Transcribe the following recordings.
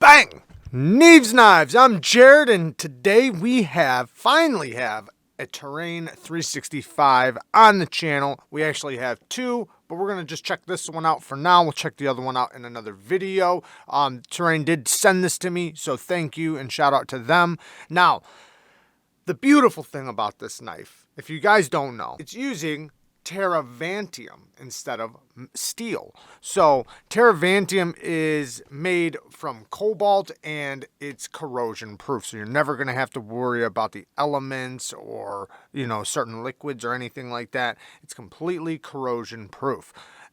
Bang! Neeves Knives. I'm Jared, and today we finally have a Terrain 365 on the channel. We actually have two, but we're going to just check this one out for now. We'll check the other one out in another video. Terrain did send this to me, so thank you and shout out to them. Now, the beautiful thing about this knife, if you guys don't know, it's using TERRAVANTIUM instead of steel. So TERRAVANTIUM is made from cobalt and it's corrosion proof. So you're never going to have to worry about the elements or, certain liquids or anything like that. It's completely corrosion proof.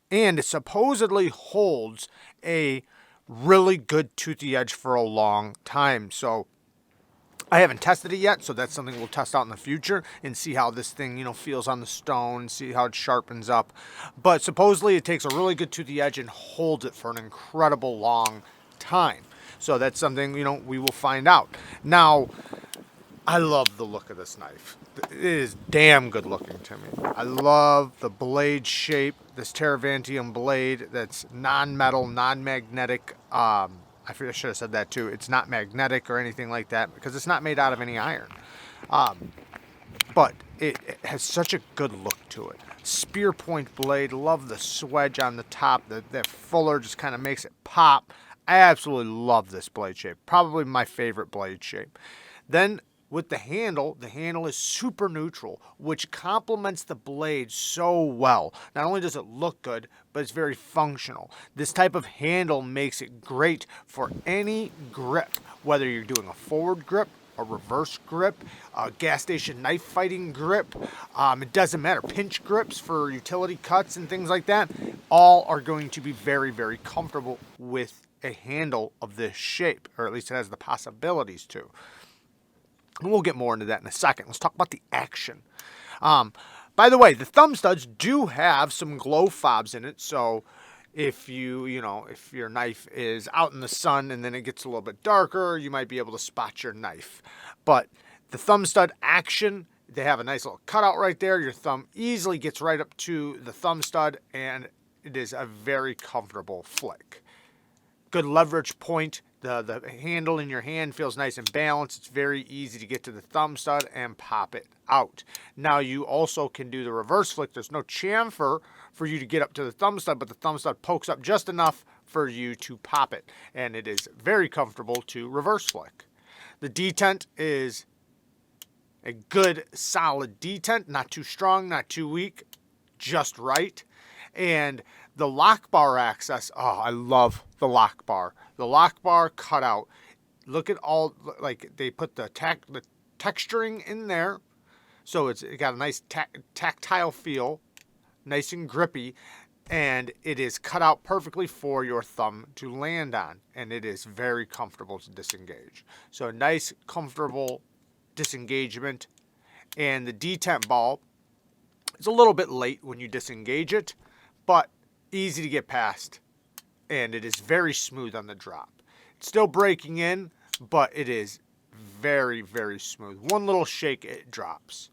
And it supposedly holds a really good toothy edge for a long time. So I haven't tested it yet, so that's something we'll test out in the future and see how this thing, feels on the stone, see how it sharpens up. But supposedly it takes a really good toothy edge and holds it for an incredible long time. So that's something, we will find out. Now, I love the look of this knife. It is damn good looking to me. I love the blade shape, this TERRAVANTIUM blade that's non-metal, non-magnetic. I should have said that too. It's not magnetic or anything like that because it's not made out of any iron. But it has such a good look to it. Spear point blade. Love the swedge on the top. That fuller just kind of makes it pop. I absolutely love this blade shape. Probably my favorite blade shape. Then with the handle is super neutral, which complements the blade so well. Not only does it look good, but it's very functional. This type of handle makes it great for any grip, whether you're doing a forward grip, a reverse grip, a gas station knife fighting grip. It doesn't matter. Pinch grips for utility cuts and things like that, all are going to be very, very comfortable with a handle of this shape, or at least it has the possibilities to. And we'll get more into that in a second. Let's talk about the action. By the way, the THUMBSTUDS do have some glow fobs in it. So if if your knife is out in the sun and then it gets a little bit darker, you might be able to spot your knife. But the THUMBSTUD action, they have a nice little cutout right there. Your thumb easily gets right up to the THUMBSTUD, and it is a very comfortable flick. Good leverage point. The handle in your hand feels nice and balanced. It's very easy to get to the THUMBSTUD and pop it out. Now you also can do the reverse flick. There's no chamfer for you to get up to the THUMBSTUD, but the THUMBSTUD pokes up just enough for you to pop it. And it is very comfortable to reverse flick. The detent is a good solid detent. Not too strong, not too weak, just right. And the lock bar access, oh, I love the lock bar. The lock bar cutout, look at all, like they put the texturing in there. So it got a nice tactile feel, nice and grippy. And it is cut out perfectly for your thumb to land on. And it is very comfortable to disengage. So a nice, comfortable disengagement. And the detent ball is a little bit late when you disengage it, but easy to get past, and it is very smooth on the drop. It's still breaking in, but it is very, very smooth. One little shake, it drops.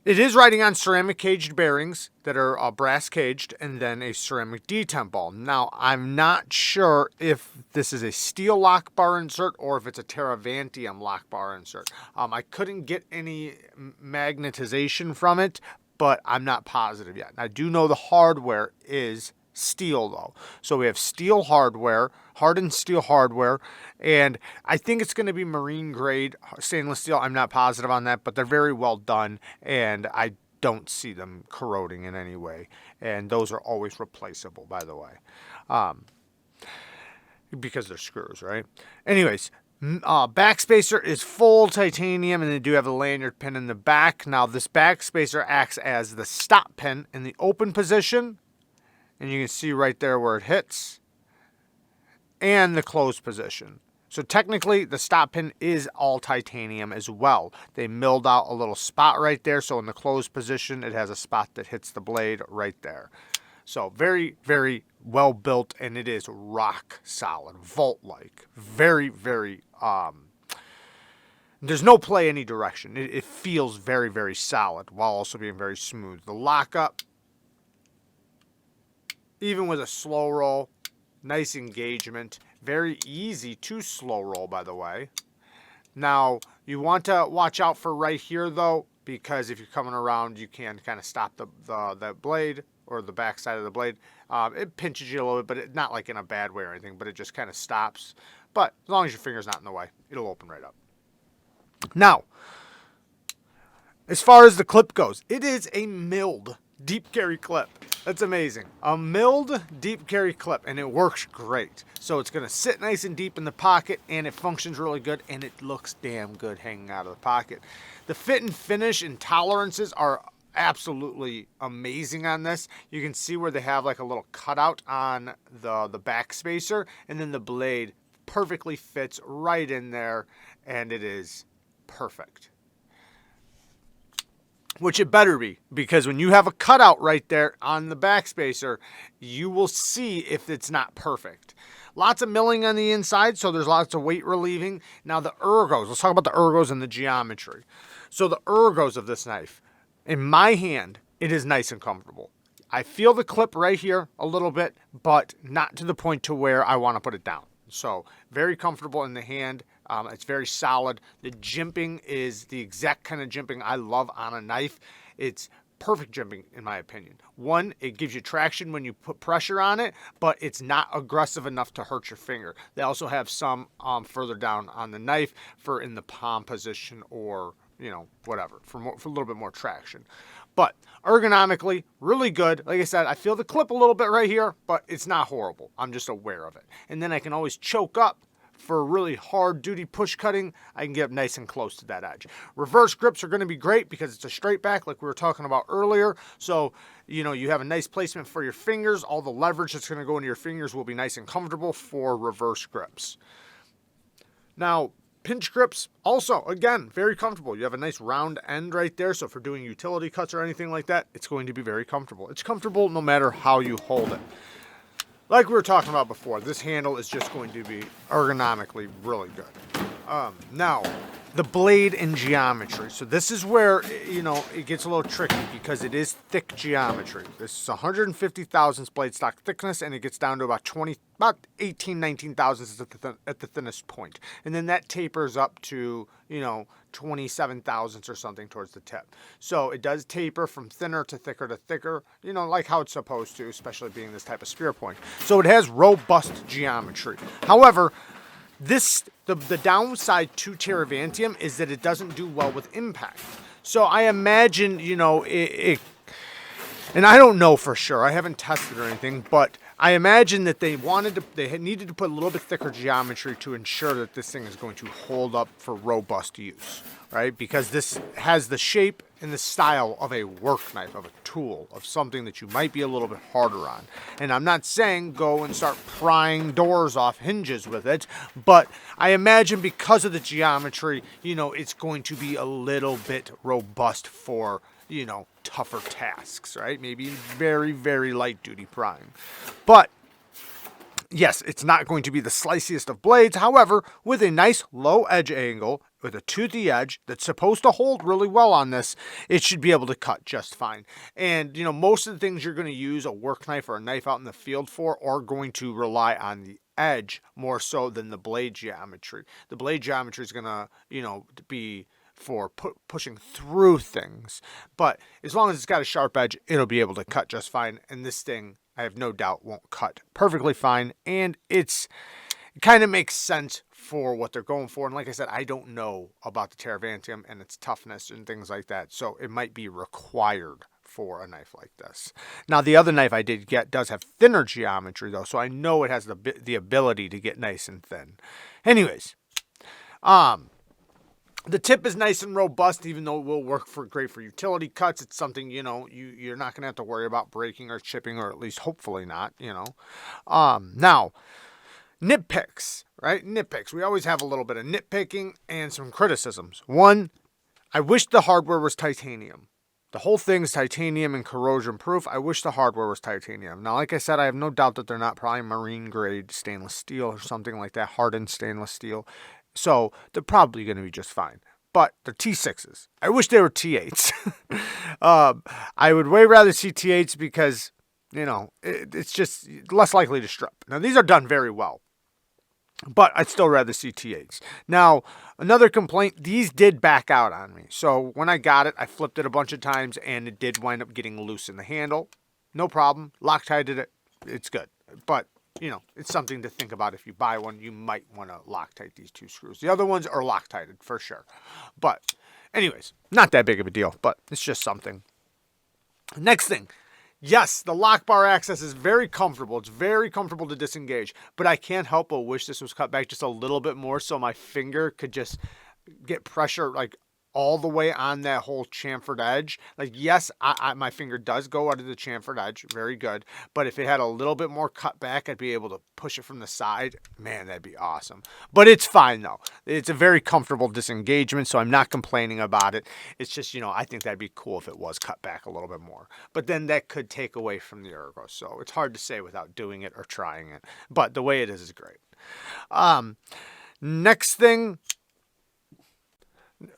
It is riding on ceramic caged bearings that are brass caged, and then a ceramic detent ball. Now, I'm not sure if this is a steel lock bar insert or if it's a TERRAVANTIUM lock bar insert. I couldn't get any magnetization from it, but I'm not positive yet. I do know the hardware is steel though. So we have steel hardware, hardened steel hardware, and I think it's going to be marine grade stainless steel. I'm not positive on that, but they're very well done, and I don't see them corroding in any way. And those are always replaceable, by the way, because they're screws, right? Anyways, backspacer is full titanium, and they do have a lanyard pin in the back. Now, this backspacer acts as the stop pin in the open position, and you can see right there where it hits, and the closed position. So technically, the stop pin is all titanium as well. They milled out a little spot right there, so in the closed position, it has a spot that hits the blade right there. So very, very well built, and it is rock solid, vault-like. Very, very, there's no play any direction. It feels very, very solid while also being very smooth. The lockup, even with a slow roll, nice engagement, Very easy to slow roll, by the way. Now, you want to watch out for right here, though, because if you're coming around, you can kind of stop the blade or the back side of the blade. It pinches you a little bit, but not like in a bad way or anything, but it just kind of stops. But as long as your finger's not in the way, it'll open right up. Now, as far as the clip goes, it is a milled deep carry clip. That's amazing. A milled deep carry clip, and it works great. So it's going to sit nice and deep in the pocket, and it functions really good, and it looks damn good hanging out of the pocket. The fit and finish and tolerances are absolutely amazing on this. You can see where they have like a little cutout on the back spacer, and then the blade perfectly fits right in there, and it is perfect. Which it better be, because when you have a cutout right there on the back spacer, you will see if it's not perfect. Lots of milling on the inside, so there's lots of weight relieving. Now the ergos, let's talk about the ergos and the geometry. So the ergos of this knife, in my hand, it is nice and comfortable. I feel the clip right here a little bit, but not to the point to where I want to put it down. So very comfortable in the hand. It's very solid. The jimping is the exact kind of jimping I love on a knife. It's perfect jimping in my opinion. One, it gives you traction when you put pressure on it, but it's not aggressive enough to hurt your finger. They also have some further down on the knife for in the palm position or, you know, whatever, for a little bit more traction. But ergonomically, really good. Like I said, I feel the clip a little bit right here, but it's not horrible. I'm just aware of it. And then I can always choke up. For really hard duty push cutting, I can get up nice and close to that edge. Reverse grips are going to be great because it's a straight back like we were talking about earlier. So, you know, you have a nice placement for your fingers. All the leverage that's going to go into your fingers will be nice and comfortable for reverse grips. Now, pinch grips, also, again, very comfortable. You have a nice round end right there, so for doing utility cuts or anything like that, it's going to be very comfortable. It's comfortable no matter how you hold it. Like we were talking about before, this handle is just going to be ergonomically really good. Now, the blade and geometry. So this is where, you know, it gets a little tricky because it is thick geometry. This is 150 thousandths blade stock thickness, and it gets down to about 18, 19 thousandths at the thinnest point. And then that tapers up to, you know, 27 thousandths or something towards the tip. So it does taper from thinner to thicker, you know, like how it's supposed to, especially being this type of spear point. So it has robust geometry. However, the downside to TERRAVANTIUM is that it doesn't do well with impact. So I imagine, you know, and I don't know for sure, I haven't tested or anything, but I imagine that they needed to put a little bit thicker geometry to ensure that this thing is going to hold up for robust use, right? Because this has the shape and the style of a work knife, of a tool, of something that you might be a little bit harder on. And I'm not saying go and start prying doors off hinges with it, but I imagine because of the geometry, you know, it's going to be a little bit robust for, you know, tougher tasks, right? Maybe very, very light duty prying. But yes, it's not going to be the sliciest of blades. However, with a nice low edge angle, with a toothy edge that's supposed to hold really well on this, it should be able to cut just fine. And, you know, most of the things you're going to use a work knife or a knife out in the field for are going to rely on the edge more so than the blade geometry. The blade geometry is going to, you know, be for pushing through things. But as long as it's got a sharp edge, it'll be able to cut just fine. And this thing, I have no doubt, won't cut perfectly fine. And it kind of makes sense for what they're going for. And like I said, I don't know about the TERRAVANTIUM and its toughness and things like that. So it might be required for a knife like this. Now, the other knife I did get does have thinner geometry, though. So I know it has the ability to get nice and thin. Anyways, the tip is nice and robust, even though it will work great for utility cuts. It's something, you know, you're not going to have to worry about breaking or chipping, or at least hopefully not, you know. Now, nitpicks, right? Nitpicks. We always have a little bit of nitpicking and some criticisms. One, I wish the hardware was titanium. The whole thing's titanium and corrosion proof. I wish the hardware was titanium. Now, like I said, I have no doubt that they're not probably marine grade stainless steel or something like that, hardened stainless steel. So they're probably going to be just fine. But they're T6s. I wish they were T8s. I would way rather see T8s because, you know, it's just less likely to strip. Now, these are done very well. But I'd still rather see T8s. Now, another complaint, these did back out on me. So when I got it, I flipped it a bunch of times and it did wind up getting loose in the handle. No problem. Loctited it. It's good. But, it's something to think about. If you buy one, you might want to Loctite these 2 screws. The other ones are Loctited for sure. But anyways, not that big of a deal, but it's just something. Next thing. Yes, the lock bar access is very comfortable. It's very comfortable to disengage, but I can't help but wish this was cut back just a little bit more so my finger could just get pressure like all the way on that whole chamfered edge. Like, yes, my finger does go out of the chamfered edge. Very good. But if it had a little bit more cut back, I'd be able to push it from the side. Man, that'd be awesome. But it's fine, though. It's a very comfortable disengagement, so I'm not complaining about it. It's just, I think that'd be cool if it was cut back a little bit more. But then that could take away from the Ergos. So it's hard to say without doing it or trying it. But the way it is great. Next thing.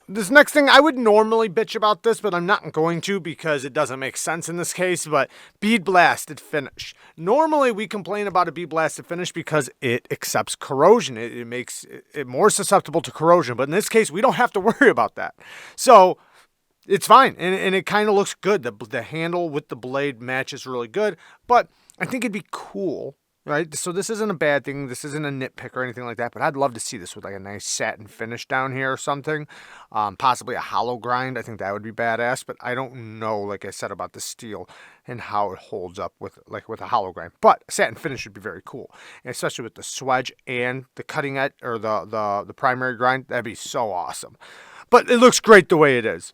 This next thing, I would normally bitch about this, but I'm not going to because it doesn't make sense in this case, but bead blasted finish. Normally, we complain about a bead blasted finish because it accepts corrosion. It makes it more susceptible to corrosion, but in this case, we don't have to worry about that. So it's fine, and it kind of looks good. The handle with the blade matches really good, but I think it'd be cool. Right, so this isn't a bad thing. This isn't a nitpick or anything like that, but I'd love to see this with like a nice satin finish down here or something. Possibly a hollow grind. I think that would be badass, but I don't know, like I said, about the steel and how it holds up with a hollow grind. But a satin finish would be very cool, and especially with the swedge and the cutting edge or the primary grind. That'd be so awesome. But it looks great the way it is.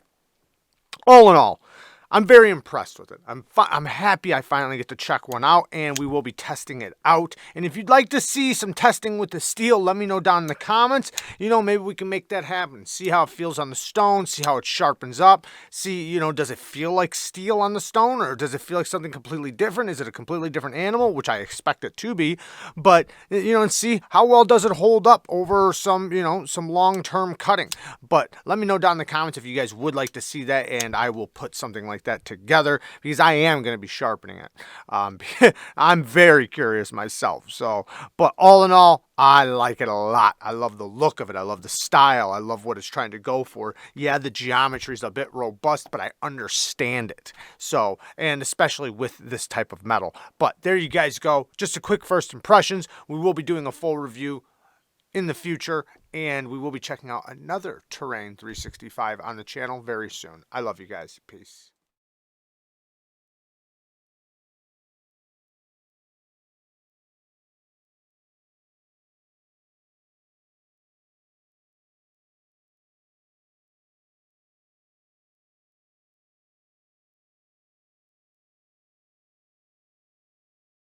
All in all, I'm very impressed with it. I'm happy I finally get to check one out, and we will be testing it out. And if you'd like to see some testing with the steel, let me know down in the comments. Maybe we can make that happen. See how it feels on the stone, see how it sharpens up, see, does it feel like steel on the stone, or does it feel like something completely different? Is it a completely different animal, which I expect it to be? But, and see how well does it hold up over some long-term cutting. But let me know down in the comments if you guys would like to see that, and I will put something like that together because I am going to be sharpening it. I'm very curious myself. So, but all in all, I like it a lot. I love the look of it. I love the style. I love what it's trying to go for. Yeah, the geometry is a bit robust, but I understand it. So, and especially with this type of metal. But there you guys go. Just a quick first impressions. We will be doing a full review in the future, and we will be checking out another Terrain 365 on the channel very soon. I love you guys. Peace.